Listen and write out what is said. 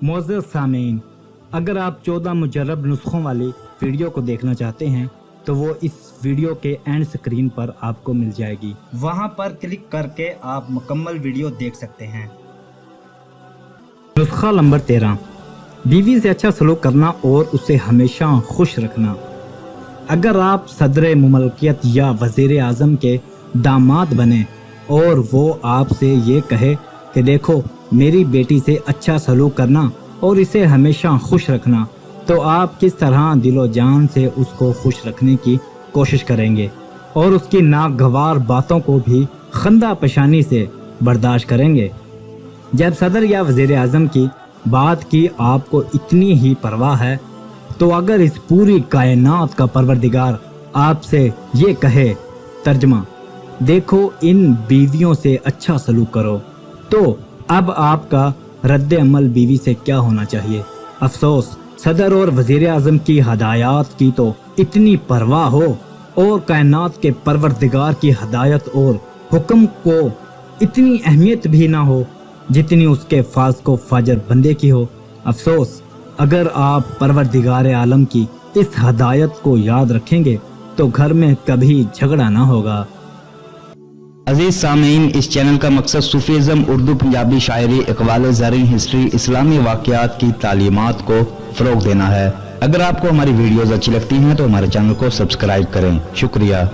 मोअज़्ज़ज़ सामीन, अगर आप 14 मुजर्रब नुस्खों वाली वीडियो को देखना चाहते हैं तो वो इस वीडियो के एंड स्क्रीन पर आपको मिल जाएगी। वहां पर क्लिक करके आप मुकम्मल वीडियो देख सकते हैं। नुस्खा नंबर 13, बीवी से अच्छा सलूक करना और उसे हमेशा खुश रखना। अगर आप सदर मुमलकियत या वज़ीर आज़म के दामाद बने और वो आपसे ये कहे कि देखो मेरी बेटी से अच्छा सलूक करना और इसे हमेशा खुश रखना, तो आप किस तरह दिलो जान से उसको खुश रखने की कोशिश करेंगे और उसकी नागवार बातों को भी खंदा पेशानी से बर्दाश्त करेंगे। जब सदर या वज़ीर आज़म की बात की आपको इतनी ही परवाह है, तो अगर इस पूरी कायनात का परवरदिगार आपसे ये कहे, तर्जमा, देखो इन बीवियों से अच्छा सलूक करो, तो अब आपका रद्द अमल बीवी से क्या होना चाहिए? अफसोस, सदर और वजीर आजम की हदायत की तो इतनी परवाह हो और कायनात के परवरदिगार की हदायत और हुक्म को इतनी अहमियत भी ना हो जितनी उसके फास्क व फाजर बंदे की हो। अफसोस, अगर आप परवरदिगार आलम की इस हदायत को याद रखेंगे तो घर में कभी झगड़ा ना होगा। अजीज सामीन, इस चैनल का मकसद सूफीज़म, उर्दू, पंजाबी शायरी, इक़बाल ज़रीन, हिस्ट्री, इस्लामी वाक़यात की तालीमात को फ़रोग़ देना है। अगर आपको हमारी वीडियोज़ अच्छी लगती हैं तो हमारे चैनल को सब्सक्राइब करें। शुक्रिया।